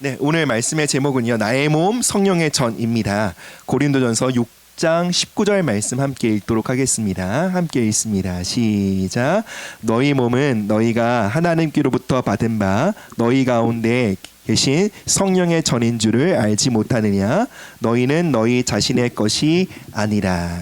네, 오늘 말씀의 제목은요. 나의 몸 성령의 전입니다. 고린도전서 6장 19절 말씀 함께 읽도록 하겠습니다. 함께 읽습니다. 시작. 너희 몸은 너희가 하나님께로부터 받은 바 너희 가운데 계신 성령의 전인 줄을 알지 못하느냐? 너희는 너희 자신의 것이 아니라.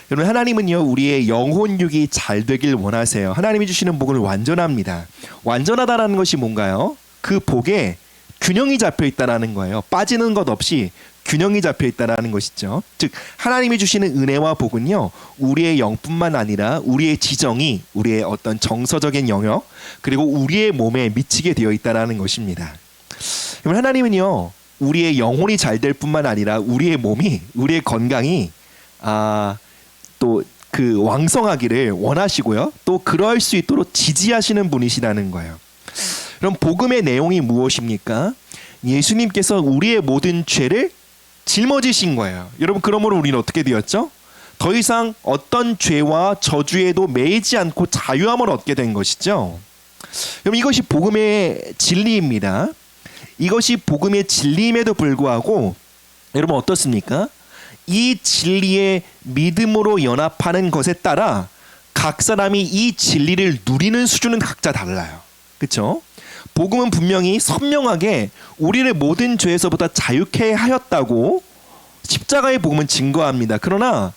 여러분, 하나님은요 우리의 영혼육이 잘 되길 원하세요. 하나님이 주시는 복은 완전합니다. 완전하다라는 것이 뭔가요? 그 복에 균형이 잡혀 있다라는 거예요. 빠지는 것 없이 균형이 잡혀 있다라는 것이죠. 즉 하나님이 주시는 은혜와 복은요 우리의 영뿐만 아니라 우리의 지정이, 우리의 어떤 정서적인 영역, 그리고 우리의 몸에 미치게 되어 있다라는 것입니다. 그럼 하나님은요 우리의 영혼이 잘 될 뿐만 아니라 우리의 몸이, 우리의 건강이 또 그 왕성하기를 원하시고요, 또 그럴 수 있도록 지지하시는 분이시라는 거예요. 그럼 복음의 내용이 무엇입니까? 예수님께서 우리의 모든 죄를 짊어지신 거예요. 여러분, 그러므로 우리는 어떻게 되었죠? 더 이상 어떤 죄와 저주에도 매이지 않고 자유함을 얻게 된 것이죠. 그럼 이것이 복음의 진리입니다. 이것이 복음의 진리임에도 불구하고 여러분 어떻습니까? 이 진리에 믿음으로 연합하는 것에 따라 각 사람이 이 진리를 누리는 수준은 각자 달라요. 그렇죠? 복음은 분명히 선명하게 우리를 모든 죄에서부터 자유케 하였다고 십자가의 복음은 증거합니다. 그러나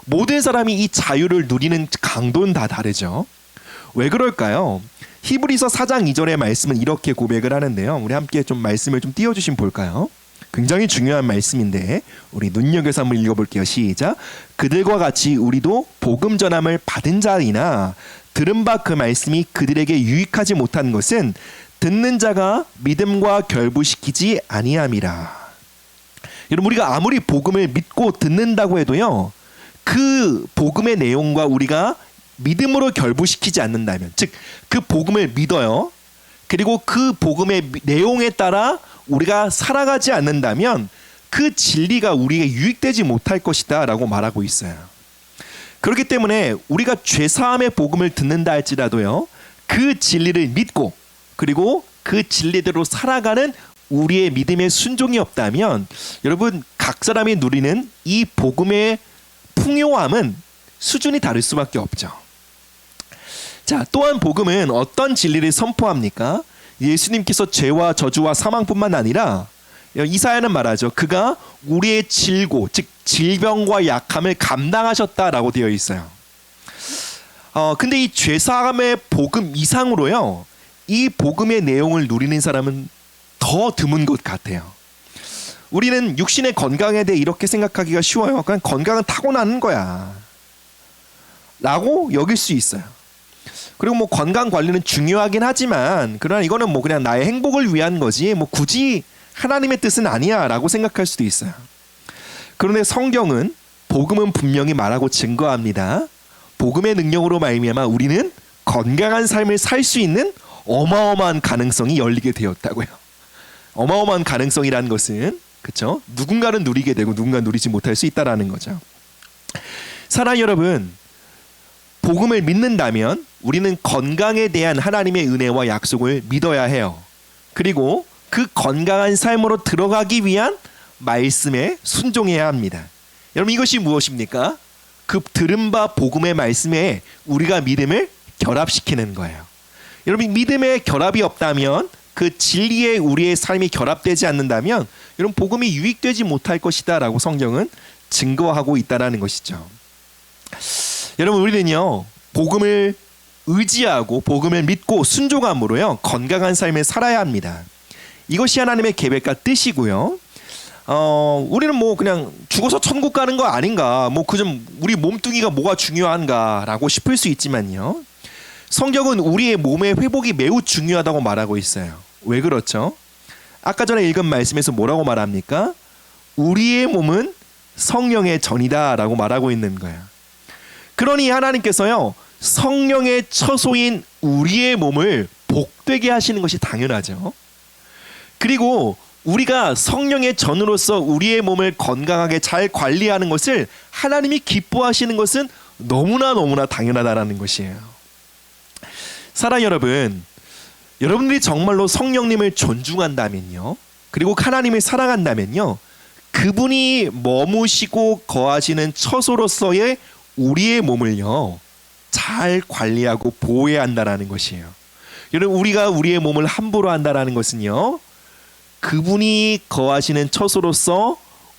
모든 사람이 이 자유를 누리는 강도는 다 다르죠. 왜 그럴까요? 히브리서 4장 2절의 말씀은 이렇게 고백을 하는데요. 우리 함께 좀 말씀을 좀 띄워주시면 볼까요? 굉장히 중요한 말씀인데 우리 눈여겨서 한번 읽어볼게요. 시작. 그들과 같이 우리도 복음 전함을 받은 자이나 들은 바 그 말씀이 그들에게 유익하지 못한 것은 듣는 자가 믿음과 결부시키지 아니함이라. 여러분, 우리가 아무리 복음을 믿고 듣는다고 해도요 그 복음의 내용과 우리가 믿음으로 결부시키지 않는다면, 즉 그 복음을 믿어요, 그리고 그 복음의 내용에 따라 우리가 살아가지 않는다면 그 진리가 우리에게 유익되지 못할 것이다 라고 말하고 있어요. 그렇기 때문에 우리가 죄사함의 복음을 듣는다 할지라도요 그 진리를 믿고 그리고 그 진리대로 살아가는 우리의 믿음의 순종이 없다면 여러분, 각 사람이 누리는 이 복음의 풍요함은 수준이 다를 수밖에 없죠. 자, 또한 복음은 어떤 진리를 선포합니까? 예수님께서 죄와 저주와 사망뿐만 아니라 이사야는 말하죠. 그가 우리의 질고, 즉 질병과 약함을 감당하셨다라고 되어 있어요. 근데 이 죄사함의 복음 이상으로요 이 복음의 내용을 누리는 사람은 더 드문 것 같아요. 우리는 육신의 건강에 대해 이렇게 생각하기가 쉬워요. 그냥 건강은 타고나는 거야 라고 여길 수 있어요. 그리고 뭐 건강 관리는 중요하긴 하지만 그러나 이거는 뭐 그냥 나의 행복을 위한 거지 뭐 굳이 하나님의 뜻은 아니야 라고 생각할 수도 있어요. 그런데 성경은, 복음은 분명히 말하고 증거합니다. 복음의 능력으로 말미암아 우리는 건강한 삶을 살 수 있는 어마어마한 가능성이 열리게 되었다고요. 어마어마한 가능성이라는 것은, 그렇죠? 누군가는 누리게 되고 누군가는 누리지 못할 수 있다라는 거죠. 사랑하는 여러분, 복음을 믿는다면 우리는 건강에 대한 하나님의 은혜와 약속을 믿어야 해요. 그리고 그 건강한 삶으로 들어가기 위한 말씀에 순종해야 합니다. 여러분, 이것이 무엇입니까? 그 들은 바 복음의 말씀에 우리가 믿음을 결합시키는 거예요. 여러분, 믿음의 결합이 없다면, 그 진리에 우리의 삶이 결합되지 않는다면 여러분, 복음이 유익되지 못할 것이다 라고 성경은 증거하고 있다는 것이죠. 여러분, 우리는요 복음을 의지하고 복음을 믿고 순종함으로요 건강한 삶을 살아야 합니다. 이것이 하나님의 계획과 뜻이고요. 우리는 뭐 그냥 죽어서 천국 가는 거 아닌가, 뭐 그좀 우리 몸뚱이가 뭐가 중요한가라고 싶을 수 있지만요, 성경은 우리의 몸의 회복이 매우 중요하다고 말하고 있어요. 왜 그렇죠? 아까 전에 읽은 말씀에서 뭐라고 말합니까? 우리의 몸은 성령의 전이다 라고 말하고 있는 거예요. 그러니 하나님께서요 성령의 처소인 우리의 몸을 복되게 하시는 것이 당연하죠. 그리고 우리가 성령의 전으로서 우리의 몸을 건강하게 잘 관리하는 것을 하나님이 기뻐하시는 것은 너무나 당연하다라는 것이에요. 사랑 여러분, 여러분들이 정말로 성령님을 존중한다면요 그리고 하나님을 사랑한다면요, 그분이 머무시고 거하시는 처소로서의 우리의 몸을요 잘 관리하고 보호해야 한다라는 것이에요. 여러분, 우리가 우리의 몸을 함부로 한다라는 것은요, 그분이 거하시는 처소로서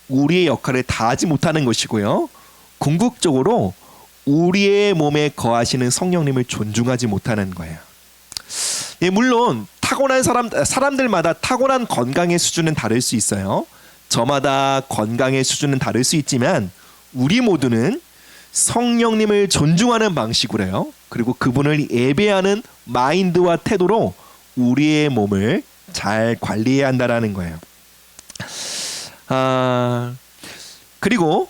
우리의 역할을 다하지 못하는 것이고요, 궁극적으로 우리의 몸에 거하시는 성령님을 존중하지 못하는 거예요. 예, 물론 타고난 사람들마다 타고난 건강의 수준은 다를 수 있어요. 저마다 건강의 수준은 다를 수 있지만 우리 모두는 성령님을 존중하는 방식으로요, 그리고 그분을 예배하는 마인드와 태도로 우리의 몸을 잘 관리해야 한다라는 거예요. 그리고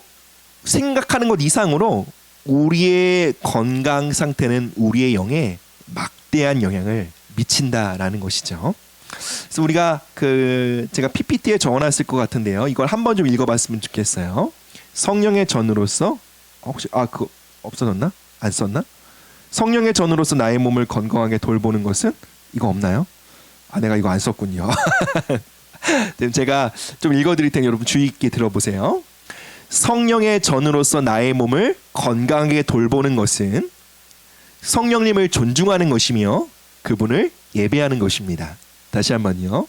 생각하는 것 이상으로 우리의 건강 상태는 우리의 영에 막대한 영향을 미친다라는 것이죠. 그래서 우리가 제가 PPT에 적어놨을 것 같은데요, 이걸 한번 좀 읽어봤으면 좋겠어요. 성령의 전으로서 혹시 그거 없어졌나? 안 썼나? 성령의 전으로서 나의 몸을 건강하게 돌보는 것은 이거 없나요? 내가 이거 안 썼군요. 제가 좀 읽어드릴 테니 여러분 주의 있게 들어보세요. 성령의 전으로서 나의 몸을 건강하게 돌보는 것은 성령님을 존중하는 것이며 그분을 예배하는 것입니다. 다시 한번요.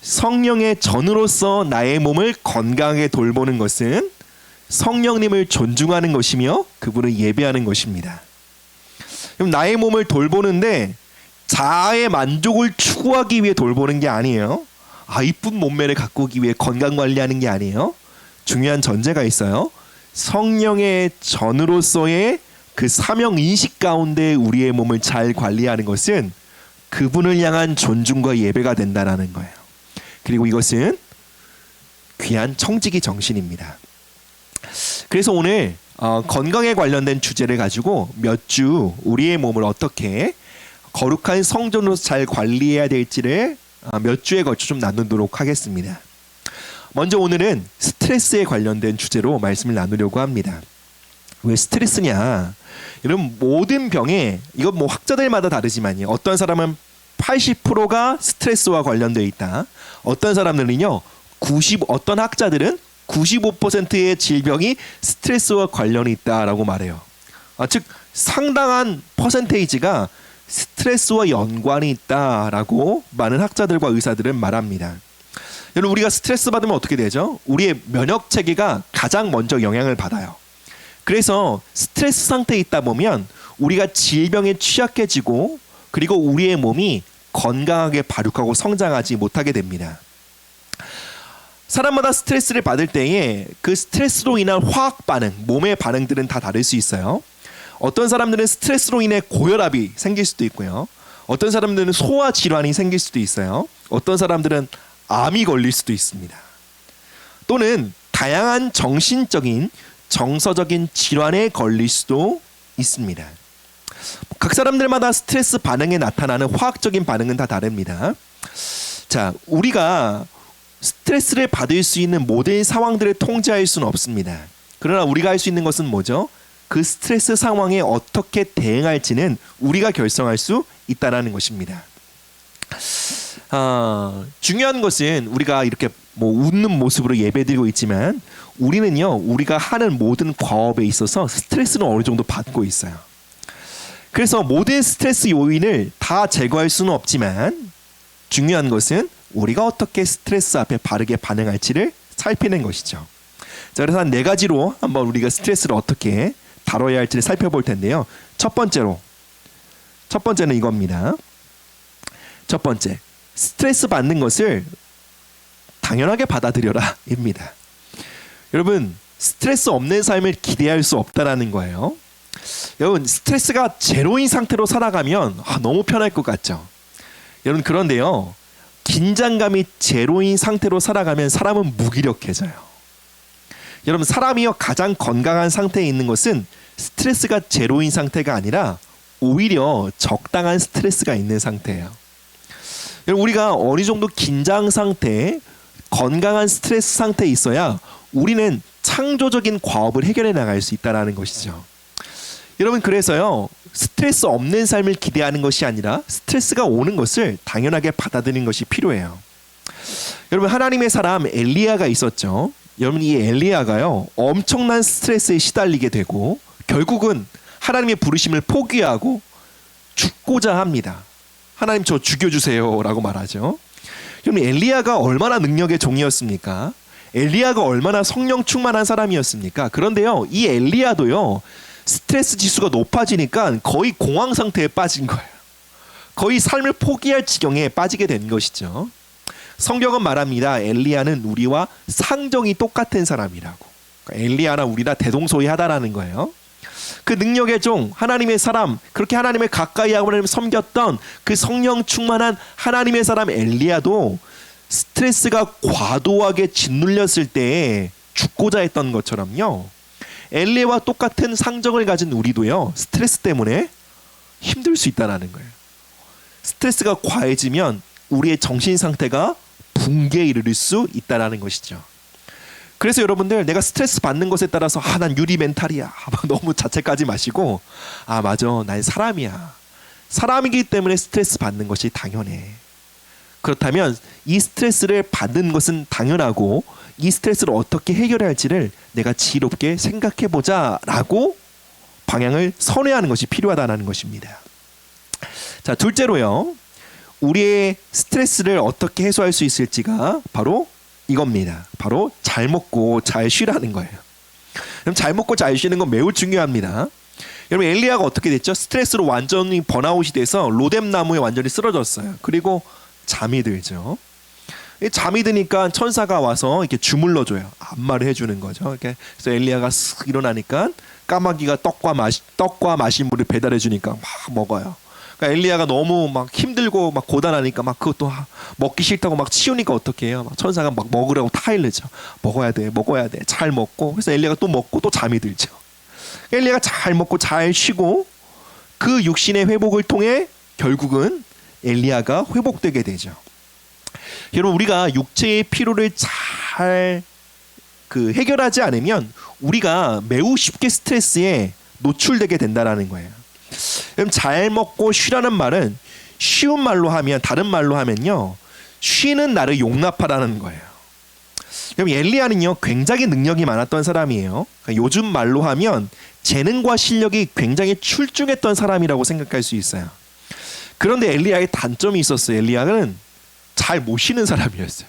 성령의 전으로서 나의 몸을 건강하게 돌보는 것은 성령님을 존중하는 것이며 그분을 예배하는 것입니다. 그럼 나의 몸을 돌보는데 자아의 만족을 추구하기 위해 돌보는 게 아니에요. 이쁜 몸매를 갖고 오기 위해 건강 관리하는 게 아니에요. 중요한 전제가 있어요. 성령의 전으로서의 그 사명 인식 가운데 우리의 몸을 잘 관리하는 것은 그분을 향한 존중과 예배가 된다라는 거예요. 그리고 이것은 귀한 청지기 정신입니다. 그래서 오늘 건강에 관련된 주제를 가지고 몇 주 우리의 몸을 어떻게 거룩한 성전으로 잘 관리해야 될지를 몇 주에 걸쳐 좀 나누도록 하겠습니다. 먼저 오늘은 스트레스에 관련된 주제로 말씀을 나누려고 합니다. 왜 스트레스냐? 여러분, 모든 병에, 이건 뭐 학자들마다 다르지만요, 어떤 사람은 80%가 스트레스와 관련되어 있다. 어떤 사람들은요, 어떤 학자들은 95%의 질병이 스트레스와 관련이 있다라고 말해요. 즉 상당한 퍼센테이지가 스트레스와 연관이 있다라고 많은 학자들과 의사들은 말합니다. 여러분, 우리가 스트레스 받으면 어떻게 되죠? 우리의 면역 체계가 가장 먼저 영향을 받아요. 그래서 스트레스 상태에 있다 보면 우리가 질병에 취약해지고 그리고 우리의 몸이 건강하게 발육하고 성장하지 못하게 됩니다. 사람마다 스트레스를 받을 때에 그 스트레스로 인한 화학 반응, 몸의 반응들은 다 다를 수 있어요. 어떤 사람들은 스트레스로 인해 고혈압이 생길 수도 있고요. 어떤 사람들은 소화 질환이 생길 수도 있어요. 어떤 사람들은 암이 걸릴 수도 있습니다. 또는 다양한 정신적인, 정서적인 질환에 걸릴 수도 있습니다. 각 사람들마다 스트레스 반응에 나타나는 화학적인 반응은 다 다릅니다. 자, 우리가 스트레스를 받을 수 있는 모든 상황들을 통제할 수는 없습니다. 그러나 우리가 할 수 있는 것은 뭐죠? 그 스트레스 상황에 어떻게 대응할지는 우리가 결정할 수 있다는 것입니다. 중요한 것은 우리가 이렇게 웃는 모습으로 예배드리고 있지만 우리는요, 우리가 하는 모든 과업에 있어서 스트레스는 어느 정도 받고 있어요. 그래서 모든 스트레스 요인을 다 제거할 수는 없지만 중요한 것은 우리가 어떻게 스트레스 앞에 바르게 반응할지를 살피는 것이죠. 자, 그래서 한 4가지로 한번 우리가 스트레스를 어떻게 다뤄야 할지를 살펴볼 텐데요. 첫 번째는 이겁니다. 첫 번째, 스트레스 받는 것을 당연하게 받아들여라 입니다. 여러분, 스트레스 없는 삶을 기대할 수 없다라는 거예요. 여러분, 스트레스가 제로인 상태로 살아가면 너무 편할 것 같죠. 여러분, 그런데요, 긴장감이 제로인 상태로 살아가면 사람은 무기력해져요. 여러분, 사람이요 가장 건강한 상태에 있는 것은 스트레스가 제로인 상태가 아니라 오히려 적당한 스트레스가 있는 상태예요. 여러분, 우리가 어느 정도 긴장 상태, 건강한 스트레스 상태에 있어야 우리는 창조적인 과업을 해결해 나갈 수 있다는 것이죠. 여러분, 그래서요, 스트레스 없는 삶을 기대하는 것이 아니라 스트레스가 오는 것을 당연하게 받아들이는 것이 필요해요. 여러분 하나님의 사람 엘리야가 있었죠. 여러분 이 엘리야가요 엄청난 스트레스에 시달리게 되고 결국은 하나님의 부르심을 포기하고 죽고자 합니다. 하나님 저 죽여주세요라고 말하죠. 그럼 엘리야가 얼마나 능력의 종이었습니까? 엘리야가 얼마나 성령 충만한 사람이었습니까? 그런데요 이 엘리야도요 스트레스 지수가 높아지니까 거의 공황 상태에 빠진 거예요. 거의 삶을 포기할 지경에 빠지게 된 것이죠. 성경은 말합니다. 엘리야는 우리와 상정이 똑같은 사람이라고. 그러니까 엘리야나 우리나 대동소이하다라는 거예요. 그 능력의 종, 하나님의 사람, 그렇게 하나님을 가까이 하고 섬겼던 그 성령 충만한 하나님의 사람 엘리야도 스트레스가 과도하게 짓눌렸을 때에 죽고자 했던 것처럼요. 엘리야와 똑같은 상정을 가진 우리도요. 스트레스 때문에 힘들 수 있다는 거예요. 스트레스가 과해지면 우리의 정신 상태가 붕괴에 이르를 수 있다는 것이죠. 그래서 여러분들 내가 스트레스 받는 것에 따라서 난 유리 멘탈이야 너무 자책하지 마시고 맞아 난 사람이야. 사람이기 때문에 스트레스 받는 것이 당연해. 그렇다면 이 스트레스를 받는 것은 당연하고 이 스트레스를 어떻게 해결해야 할지를 내가 지혜롭게 생각해보자 라고 방향을 선회하는 것이 필요하다는 것입니다. 자, 둘째로요. 우리의 스트레스를 어떻게 해소할 수 있을지가 바로 이겁니다. 바로 잘 먹고 잘 쉬라는 거예요. 그럼 잘 먹고 잘 쉬는 건 매우 중요합니다. 여러분 엘리야가 어떻게 됐죠? 스트레스로 완전히 번아웃이 돼서 로뎀 나무에 완전히 쓰러졌어요. 그리고 잠이 들죠. 잠이 드니까 천사가 와서 이렇게 주물러줘요. 안마를 해주는 거죠. 그래서 엘리야가 쓱 일어나니까 까마귀가 떡과 마신 물을 배달해 주니까 막 먹어요. 그러니까 엘리야가 너무 막 힘들고 막 고단하니까 막 그것도 먹기 싫다고 막 치우니까 어떻게 해요? 막 천사가 막 먹으라고 타일르죠. 먹어야 돼. 잘 먹고. 그래서 엘리야가 또 먹고 또 잠이 들죠. 엘리야가 잘 먹고 잘 쉬고 그 육신의 회복을 통해 결국은 엘리야가 회복되게 되죠. 여러분 우리가 육체의 피로를 잘 해결하지 않으면 우리가 매우 쉽게 스트레스에 노출되게 된다는 거예요. 그럼 잘 먹고 쉬라는 말은 쉬운 말로 하면 다른 말로 하면요 쉬는 나를 용납하라는 거예요. 그럼 엘리야는요 굉장히 능력이 많았던 사람이에요. 그러니까 요즘 말로 하면 재능과 실력이 굉장히 출중했던 사람이라고 생각할 수 있어요. 그런데 엘리야의 단점이 있었어요. 엘리야는 잘 못 쉬는 사람이었어요.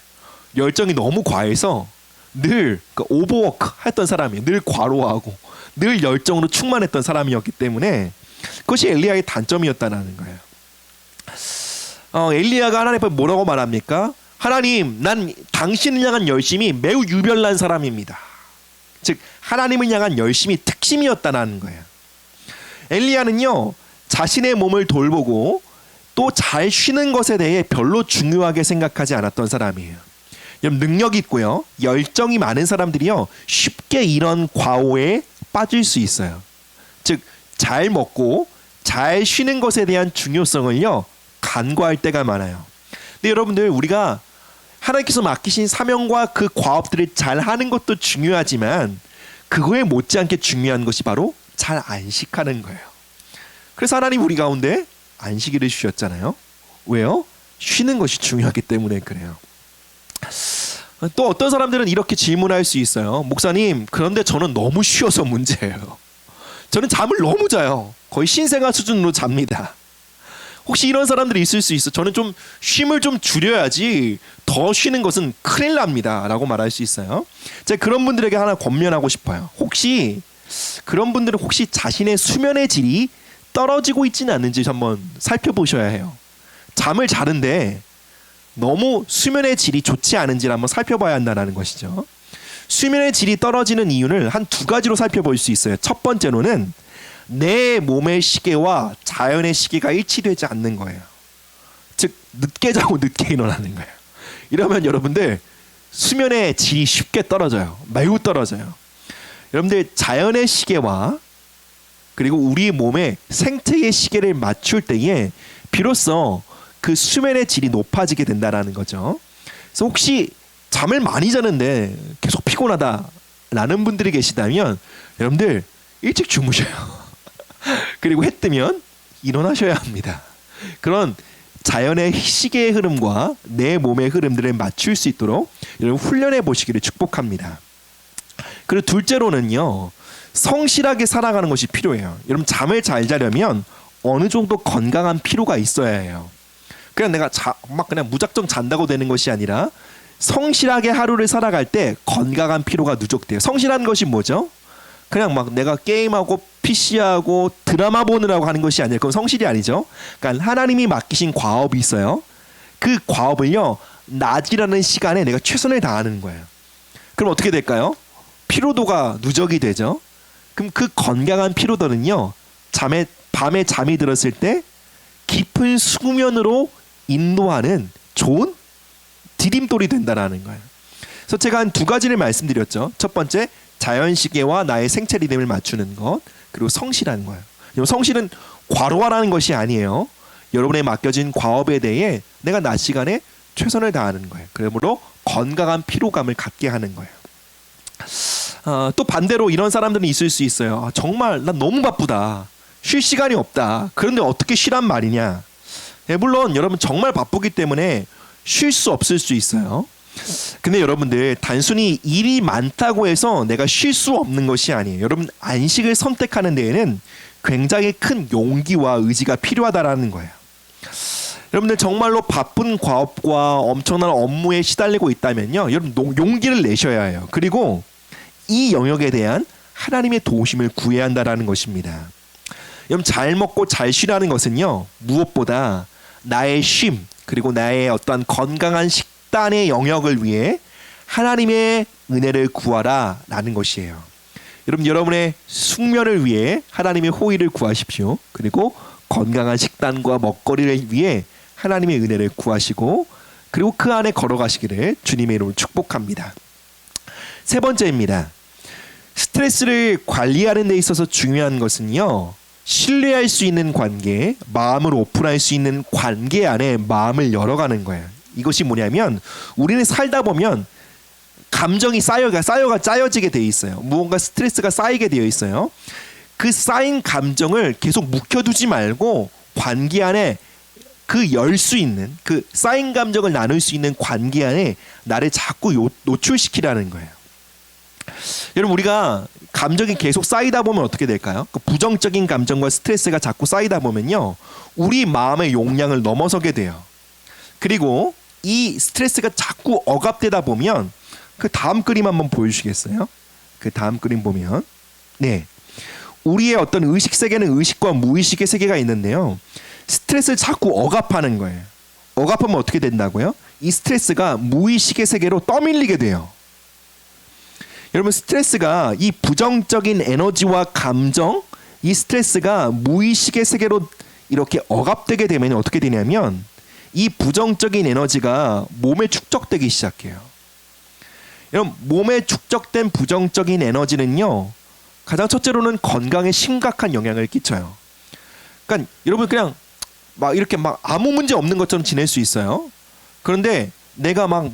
열정이 너무 과해서 늘 오버워크 했던 사람이에요. 늘 과로하고 늘 열정으로 충만했던 사람이었기 때문에 그것이 엘리야의 단점이었다는 거예요. 엘리야가 하나님 앞에 뭐라고 말합니까? 하나님, 난 당신을 향한 열심이 매우 유별난 사람입니다. 즉 하나님을 향한 열심이 특심이었다는 거예요. 엘리야는요 자신의 몸을 돌보고 또 잘 쉬는 것에 대해 별로 중요하게 생각하지 않았던 사람이에요. 능력 있고요 열정이 많은 사람들이요 쉽게 이런 과오에 빠질 수 있어요. 즉 잘 먹고 잘 쉬는 것에 대한 중요성을요 간과할 때가 많아요. 근데 여러분들 우리가 하나님께서 맡기신 사명과 그 과업들을 잘 하는 것도 중요하지만 그거에 못지않게 중요한 것이 바로 잘 안식하는 거예요. 그래서 하나님 우리 가운데 안식일을 주셨잖아요. 왜요? 쉬는 것이 중요하기 때문에 그래요. 또 어떤 사람들은 이렇게 질문할 수 있어요. 목사님, 그런데 저는 너무 쉬어서 문제예요. 저는 잠을 너무 자요. 거의 신생아 수준으로 잡니다. 혹시 이런 사람들이 있을 수 있어. 저는 좀 쉼을 좀 줄여야지 더 쉬는 것은 큰일 납니다 라고 말할 수 있어요. 제가 그런 분들에게 하나 권면하고 싶어요. 혹시 그런 분들은 혹시 자신의 수면의 질이 떨어지고 있지는 않는지 한번 살펴보셔야 해요. 잠을 자는데 너무 수면의 질이 좋지 않은지를 한번 살펴봐야 한다는 것이죠. 수면의 질이 떨어지는 이유를 한 두 가지로 살펴볼 수 있어요. 첫 번째로는 내 몸의 시계와 자연의 시계가 일치되지 않는 거예요. 즉 늦게 자고 늦게 일어나는 거예요. 이러면 여러분들 수면의 질이 쉽게 떨어져요. 매우 떨어져요. 여러분들 자연의 시계와 그리고 우리 몸의 생태의 시계를 맞출 때에 비로소 그 수면의 질이 높아지게 된다는 거죠. 그래서 혹시 잠을 많이 자는데 계속 피곤하다라는 분들이 계시다면 여러분들 일찍 주무셔요. 그리고 해 뜨면 일어나셔야 합니다. 그런 자연의 시계의 흐름과 내 몸의 흐름들을 맞출 수 있도록 여러분 훈련해 보시기를 축복합니다. 그리고 둘째로는요, 성실하게 살아가는 것이 필요해요. 여러분 잠을 잘 자려면 어느 정도 건강한 피로가 있어야 해요. 그냥 내가 막 그냥 무작정 잔다고 되는 것이 아니라 성실하게 하루를 살아갈 때 건강한 피로가 누적돼요. 성실한 것이 뭐죠? 그냥 막 내가 게임하고 PC하고 드라마 보느라고 하는 것이 아니에요. 그건 성실이 아니죠. 그러니까 하나님이 맡기신 과업이 있어요. 그 과업을요, 낮이라는 시간에 내가 최선을 다하는 거예요. 그럼 어떻게 될까요? 피로도가 누적이 되죠. 그럼 그 건강한 피로도는요, 밤에 잠이 들었을 때 깊은 수면으로 인도하는 좋은 디딤돌이 된다라는 거예요. 그래서 제가 한 두 가지를 말씀드렸죠. 첫 번째, 자연시계와 나의 생체 리듬을 맞추는 것, 그리고 성실한 거예요. 성실은 과로하라는 것이 아니에요. 여러분의 맡겨진 과업에 대해 내가 낮 시간에 최선을 다하는 거예요. 그러므로 건강한 피로감을 갖게 하는 거예요. 또 반대로 이런 사람들은 있을 수 있어요. 정말 난 너무 바쁘다, 쉴 시간이 없다. 그런데 어떻게 쉬란 말이냐. 물론 여러분 정말 바쁘기 때문에 쉴 수 없을 수 있어요. 근데 여러분들 단순히 일이 많다고 해서 내가 쉴 수 없는 것이 아니에요. 여러분 안식을 선택하는 데에는 굉장히 큰 용기와 의지가 필요하다라는 거예요. 여러분들 정말로 바쁜 과업과 엄청난 업무에 시달리고 있다면요, 여러분 용기를 내셔야 해요. 그리고 이 영역에 대한 하나님의 도우심을 구해야 한다라는 것입니다. 여러분 잘 먹고 잘 쉬라는 것은요, 무엇보다 나의 쉼 그리고 나의 어떤 건강한 식단의 영역을 위해 하나님의 은혜를 구하라 라는 것이에요. 여러분의 숙면을 위해 하나님의 호의를 구하십시오. 그리고 건강한 식단과 먹거리를 위해 하나님의 은혜를 구하시고, 그리고 그 안에 걸어가시기를 주님의 이름으로 축복합니다. 세 번째입니다. 스트레스를 관리하는 데 있어서 중요한 것은요, 신뢰할 수 있는 관계, 마음을 오픈할 수 있는 관계 안에 마음을 열어가는 거예요. 이것이 뭐냐면, 우리는 살다 보면 감정이 짜여지게 돼 있어요. 무언가 스트레스가 쌓이게 되어 있어요. 그 쌓인 감정을 계속 묵혀두지 말고 관계 안에 열 수 있는, 그 쌓인 감정을 나눌 수 있는 관계 안에 나를 자꾸 노출시키라는 거예요. 여러분 우리가 감정이 계속 쌓이다 보면 어떻게 될까요? 그 부정적인 감정과 스트레스가 자꾸 쌓이다 보면요, 우리 마음의 용량을 넘어서게 돼요. 그리고 이 스트레스가 자꾸 억압되다 보면, 그 다음 그림 한번 보여주시겠어요? 그 다음 그림 보면, 네, 우리의 어떤 의식 세계는 의식과 무의식의 세계가 있는데요, 스트레스를 자꾸 억압하는 거예요. 억압하면 어떻게 된다고요? 이 스트레스가 무의식의 세계로 떠밀리게 돼요. 여러분 스트레스가, 이 부정적인 에너지와 감정, 이 스트레스가 무의식의 세계로 이렇게 억압되게 되면 어떻게 되냐면, 이 부정적인 에너지가 몸에 축적되기 시작해요. 여러분 몸에 축적된 부정적인 에너지는요, 가장 첫째로는 건강에 심각한 영향을 끼쳐요. 그러니까 여러분 그냥 막 이렇게 막 아무 문제 없는 것처럼 지낼 수 있어요. 그런데 내가 막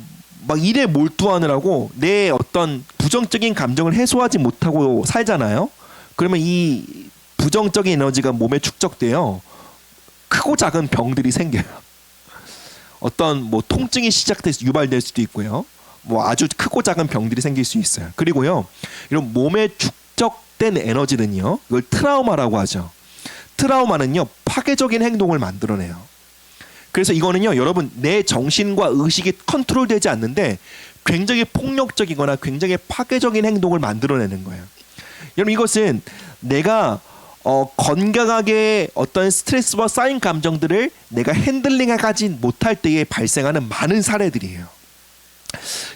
일에 몰두하느라고 내 어떤 부정적인 감정을 해소하지 못하고 살잖아요. 그러면 이 부정적인 에너지가 몸에 축적돼요. 크고 작은 병들이 생겨요. 어떤 통증이 시작돼서 유발될 수도 있고요. 아주 크고 작은 병들이 생길 수 있어요. 그리고요, 이런 몸에 축적된 에너지는요, 이걸 트라우마라고 하죠. 트라우마는요, 파괴적인 행동을 만들어내요. 그래서 이거는요, 여러분 내 정신과 의식이 컨트롤되지 않는데 굉장히 폭력적이거나 굉장히 파괴적인 행동을 만들어내는 거예요. 여러분 이것은 내가 건강하게 어떤 스트레스와 쌓인 감정들을 내가 핸들링하지 못할 때에 발생하는 많은 사례들이에요.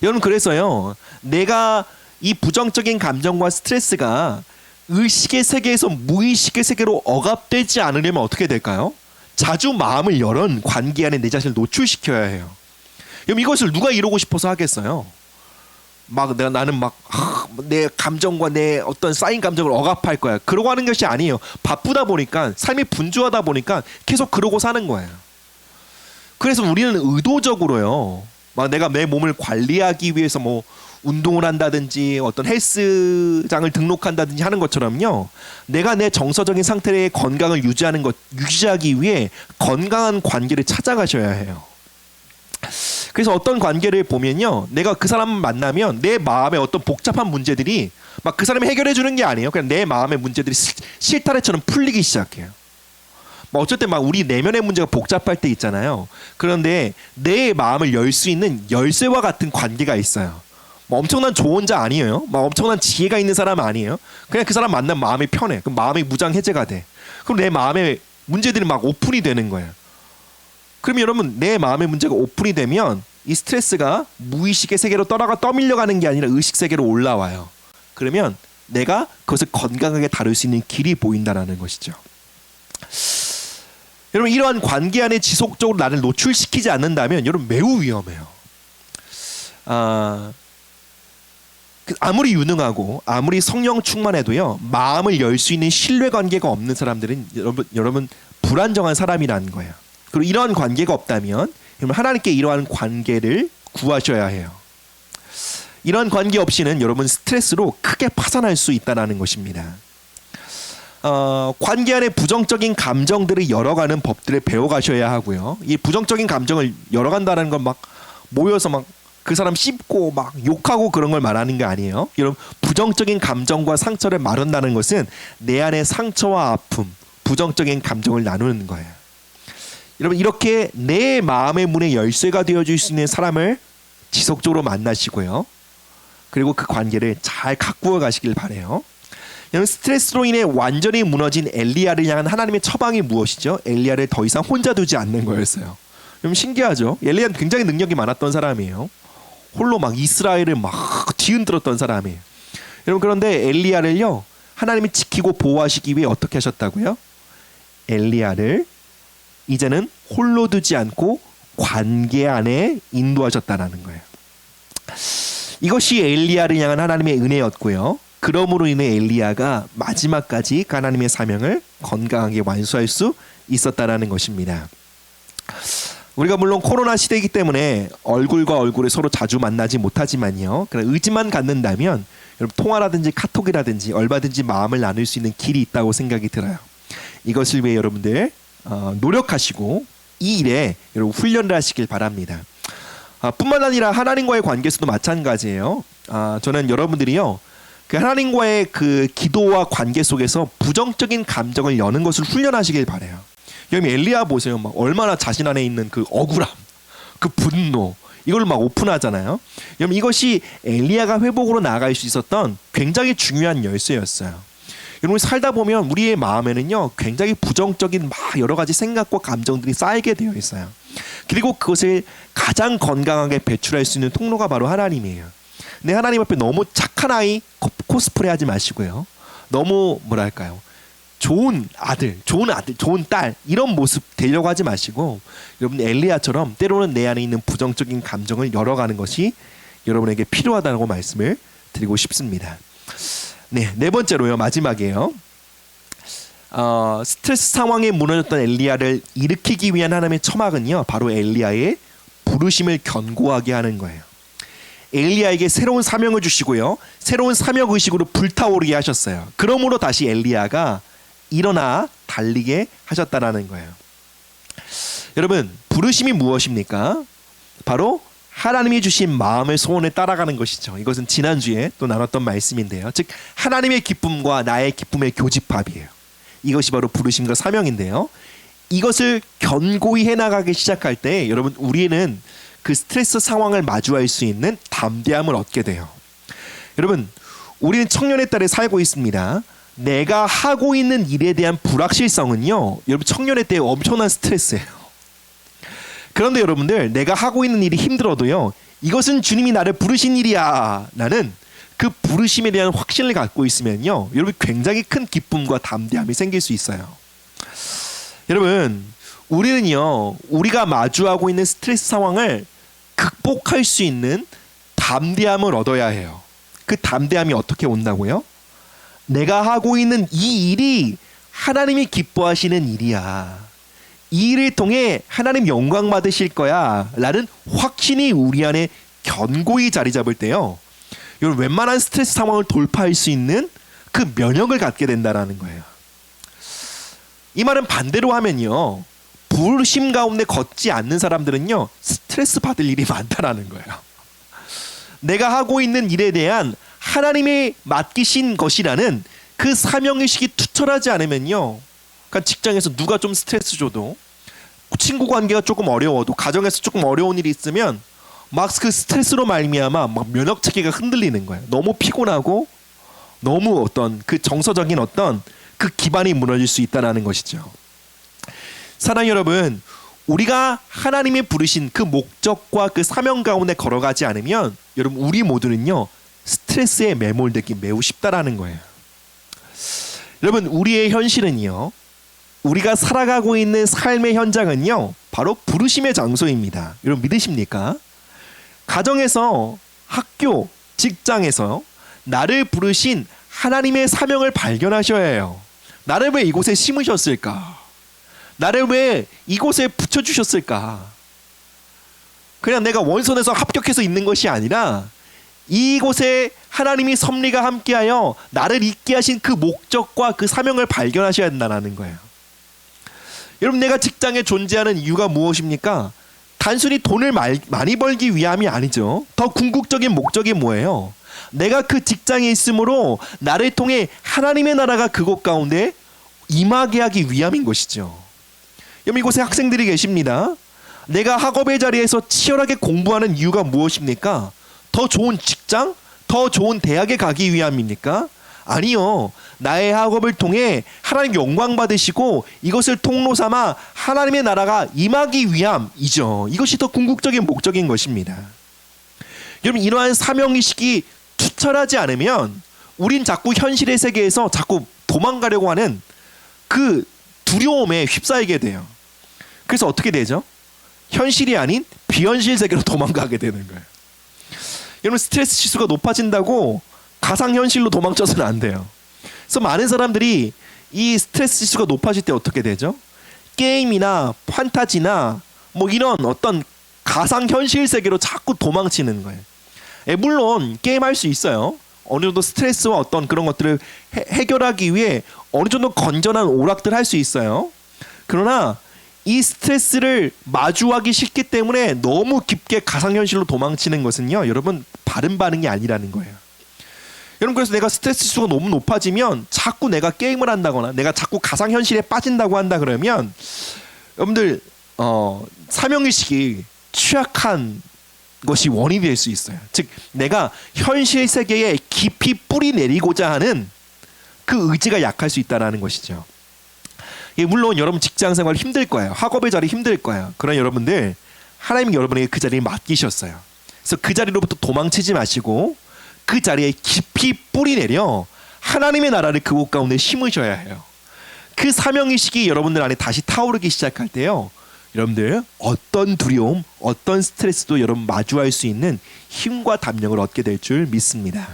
여러분 그래서요, 내가 이 부정적인 감정과 스트레스가 의식의 세계에서 무의식의 세계로 억압되지 않으려면 어떻게 될까요? 자주 마음을 열은 관계 안에 내 자신을 노출시켜야 해요. 그럼 이것을 누가 이루고 싶어서 하겠어요? 나는 내 감정과 내 어떤 쌓인 감정을 억압할 거야, 그러고 하는 것이 아니에요. 바쁘다 보니까, 삶이 분주하다 보니까 계속 그러고 사는 거예요. 그래서 우리는 의도적으로요, 내가 내 몸을 관리하기 위해서 운동을 한다든지 어떤 헬스장을 등록한다든지 하는 것처럼요. 내가 내 정서적인 상태의 건강을 유지하기 위해 건강한 관계를 찾아가셔야 해요. 그래서 어떤 관계를 보면요, 내가 그 사람 만나면 내 마음의 어떤 복잡한 문제들이 막 그 사람이 해결해 주는 게 아니에요. 그냥 내 마음의 문제들이 실타래처럼 풀리기 시작해요. 뭐 어쩔 때 막 우리 내면의 문제가 복잡할 때 있잖아요. 그런데 내 마음을 열 수 있는 열쇠와 같은 관계가 있어요. 뭐 엄청난 조언자 아니에요. 막 엄청난 지혜가 있는 사람 아니에요. 그냥 그 사람 만나면 마음이 편해. 그럼 마음이 무장 해제가 돼. 그럼 내 마음의 문제들이 막 오픈이 되는 거예요. 그러면 여러분, 내 마음의 문제가 오픈이 되면 이 스트레스가 무의식의 세계로 떠밀려가는 게 아니라 의식 세계로 올라와요. 그러면 내가 그것을 건강하게 다룰 수 있는 길이 보인다는 것이죠. 여러분, 이러한 관계 안에 지속적으로 나를 노출시키지 않는다면 여러분 매우 위험해요. 아무리 유능하고 아무리 성령 충만해도요, 마음을 열 수 있는 신뢰 관계가 없는 사람들은 여러분 불안정한 사람이라는 거예요. 그리고 이러한 관계가 없다면 여러분 하나님께 이러한 관계를 구하셔야 해요. 이러한 관계 없이는 여러분 스트레스로 크게 파산할 수 있다는 것입니다. 관계 안에 부정적인 감정들을 열어가는 법들을 배워가셔야 하고요. 이 부정적인 감정을 열어간다는 건 막 모여서 막 그 사람 씹고 막 욕하고 그런 걸 말하는 게 아니에요. 여러분, 부정적인 감정과 상처를 마련다는 것은 내 안의 상처와 아픔, 부정적인 감정을 나누는 거예요. 여러분, 이렇게 내 마음의 문에 열쇠가 되어줄 수 있는 사람을 지속적으로 만나시고요. 그리고 그 관계를 잘 가꾸어 가시길 바라요. 여러분, 스트레스로 인해 완전히 무너진 엘리야를 향한 하나님의 처방이 무엇이죠? 엘리야를 더 이상 혼자 두지 않는 거였어요. 여러분, 신기하죠? 엘리야는 굉장히 능력이 많았던 사람이에요. 홀로 막 이스라엘을 막 뒤흔들었던 사람이에요. 여러분, 그런데 엘리야를요, 하나님이 지키고 보호하시기 위해 어떻게 하셨다고요? 엘리야를 이제는 홀로 두지 않고 관계 안에 인도하셨다는 거예요. 이것이 엘리야를 향한 하나님의 은혜였고요. 그러므로 인해 엘리야가 마지막까지 하나님의 사명을 건강하게 완수할 수 있었다는 것입니다. 우리가 물론 코로나 시대이기 때문에 얼굴과 얼굴을 서로 자주 만나지 못하지만요, 그런 의지만 갖는다면 여러분 통화라든지 카톡이라든지 얼마든지 마음을 나눌 수 있는 길이 있다고 생각이 들어요. 이것을 위해 여러분들 노력하시고 이 일에 여러분 훈련을 하시길 바랍니다. 뿐만 아니라 하나님과의 관계에서도 마찬가지예요. 저는 여러분들이요, 그 하나님과의 그 기도와 관계 속에서 부정적인 감정을 여는 것을 훈련하시길 바라요. 여러분, 엘리야 보세요. 막 얼마나 자신 안에 있는 그 억울함, 그 분노, 이걸 막 오픈하잖아요. 여러분, 이것이 엘리야가 회복으로 나아갈 수 있었던 굉장히 중요한 열쇠였어요. 여러분, 살다 보면 우리의 마음에는요, 굉장히 부정적인 막 여러 가지 생각과 감정들이 쌓이게 되어 있어요. 그리고 그것을 가장 건강하게 배출할 수 있는 통로가 바로 하나님이에요. 근데 하나님 앞에 너무 착한 아이 코스프레 하지 마시고요. 너무 뭐랄까요, 좋은 아들, 좋은 딸, 이런 모습 되려고 하지 마시고 여러분 엘리야처럼 때로는 내 안에 있는 부정적인 감정을 열어가는 것이 여러분에게 필요하다고 말씀을 드리고 싶습니다. 네 번째로요, 마지막이에요. 스트레스 상황에 무너졌던 엘리야를 일으키기 위한 하나님의 처막은요, 바로 엘리야의 부르심을 견고하게 하는 거예요. 엘리야에게 새로운 사명을 주시고요, 새로운 사명 의식으로 불타오르게 하셨어요. 그러므로 다시 엘리야가 일어나 달리게 하셨다라는 거예요. 여러분, 부르심이 무엇입니까? 바로 하나님이 주신 마음의 소원에 따라가는 것이죠. 이것은 지난주에 또 나눴던 말씀인데요. 즉 하나님의 기쁨과 나의 기쁨의 교집합이에요. 이것이 바로 부르심과 사명인데요. 이것을 견고히 해나가기 시작할 때 여러분, 우리는 그 스트레스 상황을 마주할 수 있는 담대함을 얻게 돼요. 여러분, 우리는 청년의 딸에 살고 있습니다. 내가 하고 있는 일에 대한 불확실성은요, 여러분 청년의 때 엄청난 스트레스예요. 그런데 여러분들, 내가 하고 있는 일이 힘들어도요, 이것은 주님이 나를 부르신 일이야 라는 그 부르심에 대한 확신을 갖고 있으면요, 여러분 굉장히 큰 기쁨과 담대함이 생길 수 있어요. 여러분, 우리는요, 우리가 마주하고 있는 스트레스 상황을 극복할 수 있는 담대함을 얻어야 해요. 그 담대함이 어떻게 온다고요? 내가 하고 있는 이 일이 하나님이 기뻐하시는 일이야. 이 일을 통해 하나님 영광 받으실 거야 라는 확신이 우리 안에 견고히 자리 잡을 때요, 여러분 웬만한 스트레스 상황을 돌파할 수 있는 그 면역을 갖게 된다라는 거예요. 이 말은 반대로 하면요, 부르심 가운데 걷지 않는 사람들은요 스트레스 받을 일이 많다라는 거예요. 내가 하고 있는 일에 대한 하나님의 맡기신 것이라는 그 사명의식이 투철하지 않으면요, 그러니까 직장에서 누가 좀 스트레스 줘도, 친구 관계가 조금 어려워도, 가정에서 조금 어려운 일이 있으면 막 그 스트레스로 말미암아 막 면역 체계가 흔들리는 거예요. 너무 피곤하고 너무 어떤 그 정서적인 어떤 그 기반이 무너질 수 있다는 것이죠. 사랑 여러분, 우리가 하나님의 부르신 그 목적과 그 사명 가운데 걸어가지 않으면 여러분 우리 모두는요 스트레스에 매몰되기 매우 쉽다라는 거예요. 여러분 우리의 현실은요, 우리가 살아가고 있는 삶의 현장은요 바로 부르심의 장소입니다. 여러분 믿으십니까? 가정에서, 학교, 직장에서 나를 부르신 하나님의 사명을 발견하셔야 해요. 나를 왜 이곳에 심으셨을까? 나를 왜 이곳에 붙여주셨을까? 그냥 내가 원선에서 합격해서 있는 것이 아니라 이곳에 하나님이 섭리가 함께하여 나를 있게 하신 그 목적과 그 사명을 발견하셔야 된다는 거예요. 여러분 내가 직장에 존재하는 이유가 무엇입니까? 단순히 돈을 많이 벌기 위함이 아니죠. 더 궁극적인 목적이 뭐예요? 내가 그 직장에 있으므로 나를 통해 하나님의 나라가 그곳 가운데 임하게 하기 위함인 것이죠. 여러분 이곳에 학생들이 계십니다. 내가 학업의 자리에서 치열하게 공부하는 이유가 무엇입니까? 더 좋은 직장? 더 좋은 대학에 가기 위함입니까? 아니요. 나의 학업을 통해 하나님 영광 받으시고 이것을 통로 삼아 하나님의 나라가 임하기 위함이죠. 이것이 더 궁극적인 목적인 것입니다. 여러분 이러한 사명의식이 투철하지 않으면 우린 자꾸 현실의 세계에서 자꾸 도망가려고 하는 그 두려움에 휩싸이게 돼요. 그래서 어떻게 되죠? 현실이 아닌 비현실 세계로 도망가게 되는 거예요. 여러분 스트레스 지수가 높아진다고 가상현실로 도망쳐서는 안 돼요. 그래서 많은 사람들이 이 스트레스 지수가 높아질 때 어떻게 되죠? 게임이나 판타지나 뭐 이런 어떤 가상현실 세계로 자꾸 도망치는 거예요. 물론 게임할 수 있어요. 어느 정도 스트레스와 어떤 그런 것들을 해결하기 위해 어느 정도 건전한 오락들 할 수 있어요. 그러나 이 스트레스를 마주하기 싫기 때문에 너무 깊게 가상현실로 도망치는 것은요 여러분 바른 반응이 아니라는 거예요. 여러분 그래서 내가 스트레스 지수가 너무 높아지면 자꾸 내가 게임을 한다거나 내가 자꾸 가상현실에 빠진다고 한다 그러면 여러분들 사명의식이 취약한 것이 원인이 될 수 있어요. 즉 내가 현실 세계에 깊이 뿌리 내리고자 하는 그 의지가 약할 수 있다는 것이죠. 물론 여러분 직장생활 힘들 거예요. 학업의 자리 힘들 거예요. 그러나 여러분들 하나님이 여러분에게 그 자리를 맡기셨어요. 그래서 그 자리로부터 도망치지 마시고 그 자리에 깊이 뿌리 내려 하나님의 나라를 그곳 가운데 심으셔야 해요. 그 사명의식이 여러분들 안에 다시 타오르기 시작할 때요 여러분들 어떤 두려움, 어떤 스트레스도 여러분 마주할 수 있는 힘과 담력을 얻게 될 줄 믿습니다.